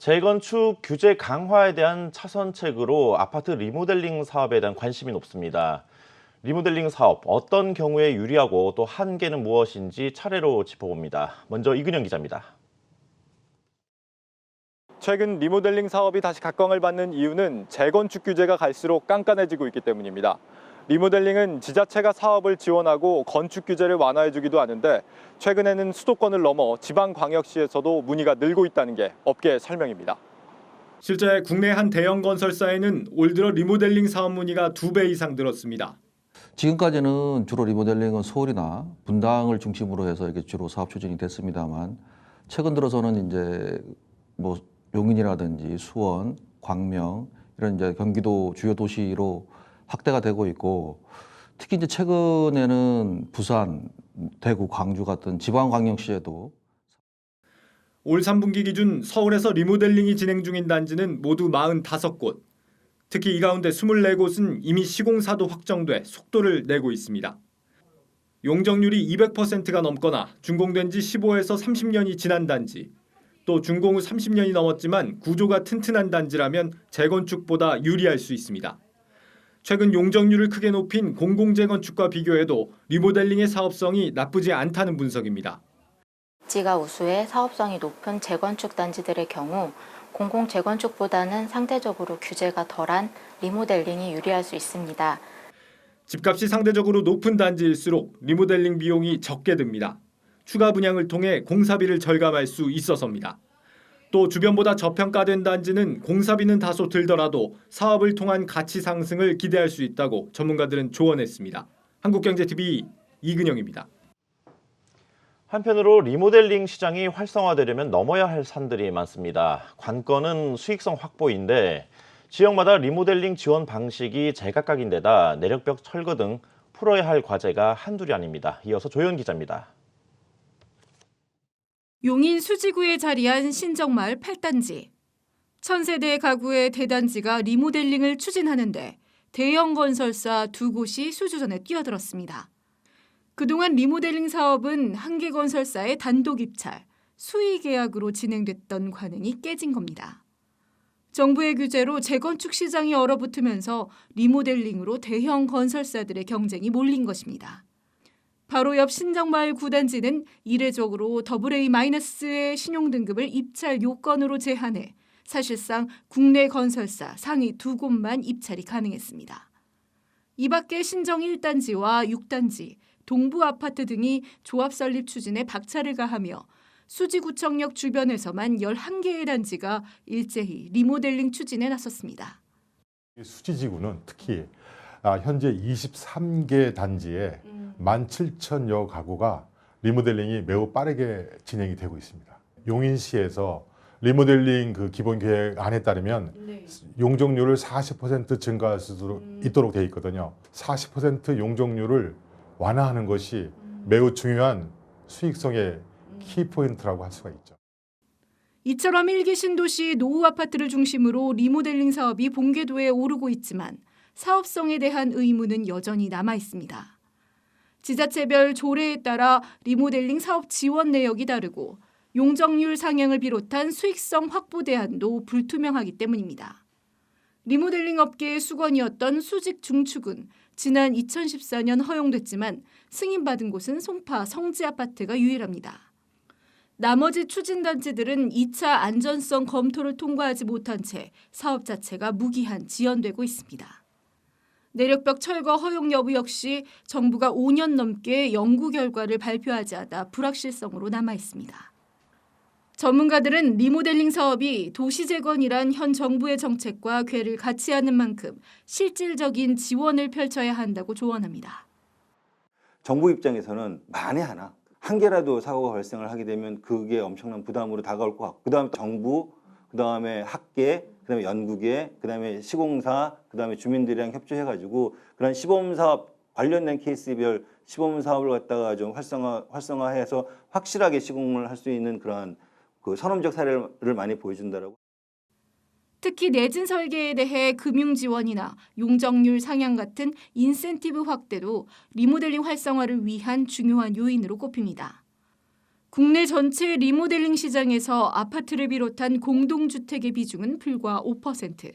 재건축 규제 강화에 대한 차선책으로 아파트 리모델링 사업에 대한 관심이 높습니다. 리모델링 사업, 어떤 경우에 유리하고 또 한계는 무엇인지 차례로 짚어봅니다. 먼저 이근영 기자입니다. 최근 리모델링 사업이 다시 각광을 받는 이유는 재건축 규제가 갈수록 깐깐해지고 있기 때문입니다. 리모델링은 지자체가 사업을 지원하고 건축 규제를 완화해주기도 하는데 최근에는 수도권을 넘어 지방광역시에서도 문의가 늘고 있다는 게 업계의 설명입니다. 실제 국내 한 대형 건설사에는 올 들어 리모델링 사업 문의가 2배 이상 늘었습니다. 지금까지는 주로 리모델링은 서울이나 분당을 중심으로 해서 이렇게 주로 사업 추진이 됐습니다만 최근 들어서는 이제 용인이라든지 수원, 광명 이런 이제 경기도 주요 도시로 확대가 되고 있고 특히 이제 최근에는 부산, 대구, 광주 같은 지방광역시에도 올 3분기 기준 서울에서 리모델링이 진행 중인 단지는 모두 45곳. 특히 이 가운데 24곳은 이미 시공사도 확정돼 속도를 내고 있습니다. 용적률이 200%가 넘거나 준공된 지 15에서 30년이 지난 단지, 또 준공 후 30년이 넘었지만 구조가 튼튼한 단지라면 재건축보다 유리할 수 있습니다. 최근 용적률을 크게 높인 공공재건축과 비교해도 리모델링의 사업성이 나쁘지 않다는 분석입니다. 입지가 우수해 사업성이 높은 재건축 단지들의 경우 공공재건축보다는 상대적으로 규제가 덜한 리모델링이 유리할 수 있습니다. 집값이 상대적으로 높은 단지일수록 리모델링 비용이 적게 듭니다. 추가 분양을 통해 공사비를 절감할 수 있어서입니다. 또 주변보다 저평가된 단지는 공사비는 다소 들더라도 사업을 통한 가치 상승을 기대할 수 있다고 전문가들은 조언했습니다. 한국경제TV 이근영입니다. 한편으로 리모델링 시장이 활성화되려면 넘어야 할 산들이 많습니다. 관건은 수익성 확보인데 지역마다 리모델링 지원 방식이 제각각인데다 내력벽 철거 등 풀어야 할 과제가 한둘이 아닙니다. 이어서 조현 기자입니다. 용인 수지구에 자리한 신정마을 8단지. 1000세대 가구의 대단지가 리모델링을 추진하는데 대형 건설사 2곳이 수주전에 뛰어들었습니다. 그동안 리모델링 사업은 한 개 건설사의 단독 입찰, 수의 계약으로 진행됐던 관행이 깨진 겁니다. 정부의 규제로 재건축 시장이 얼어붙으면서 리모델링으로 대형 건설사들의 경쟁이 몰린 것입니다. 바로 옆 신정마을 9단지는 이례적으로 AA-의 신용등급을 입찰 요건으로 제한해 사실상 국내 건설사 상위 2곳만 입찰이 가능했습니다. 이 밖에 신정 1단지와 6단지, 동부아파트 등이 조합 설립 추진에 박차를 가하며 수지구청역 주변에서만 11개의 단지가 일제히 리모델링 추진에 나섰습니다. 수지지구는 특히 현재 23개 단지에 17,000여 가구가 리모델링이 매우 빠르게 진행이 되고 있습니다. 용인시에서 리모델링 그 기본 계획안에 따르면 용적률을 40% 증가할 수 있도록 되어 있거든요. 40% 용적률을 완화하는 것이 매우 중요한 수익성의 키포인트라고 할 수가 있죠. 이처럼 1기 신도시 노후 아파트를 중심으로 리모델링 사업이 본궤도에 오르고 있지만 사업성에 대한 의문은 여전히 남아 있습니다. 지자체별 조례에 따라 리모델링 사업 지원 내역이 다르고 용적률 상향을 비롯한 수익성 확보 대안도 불투명하기 때문입니다. 리모델링 업계의 수건이었던 수직 중축은 지난 2014년 허용됐지만 승인받은 곳은 송파 성지아파트가 유일합니다. 나머지 추진단지들은 2차 안전성 검토를 통과하지 못한 채 사업 자체가 무기한 지연되고 있습니다. 내력벽 철거 허용 여부 역시 정부가 5년 넘게 연구 결과를 발표하지 않아 불확실성으로 남아 있습니다. 전문가들은 리모델링 사업이 도시재건이란 현 정부의 정책과 궤를 같이 하는 만큼 실질적인 지원을 펼쳐야 한다고 조언합니다. 정부 입장에서는 만에 하나 한 개라도 사고가 발생을 하게 되면 그게 엄청난 부담으로 다가올 것 같고 그다음에 정부, 그다음에 학계, 그다음에 연구계, 그다음에 시공사, 그다음에 주민들이랑 협조해가지고 그런 시범사업 관련된 케이스별 시범사업을 갖다가 좀 활성화해서 확실하게 시공을 할 수 있는 그런 그 선험적 사례를 많이 보여준다라고. 특히 내진 설계에 대해 금융 지원이나 용적률 상향 같은 인센티브 확대도 리모델링 활성화를 위한 중요한 요인으로 꼽힙니다. 국내 전체 리모델링 시장에서 아파트를 비롯한 공동주택의 비중은 불과 5%.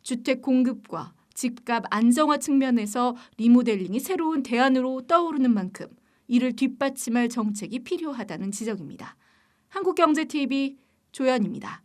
주택 공급과 집값 안정화 측면에서 리모델링이 새로운 대안으로 떠오르는 만큼 이를 뒷받침할 정책이 필요하다는 지적입니다. 한국경제TV 조연입니다.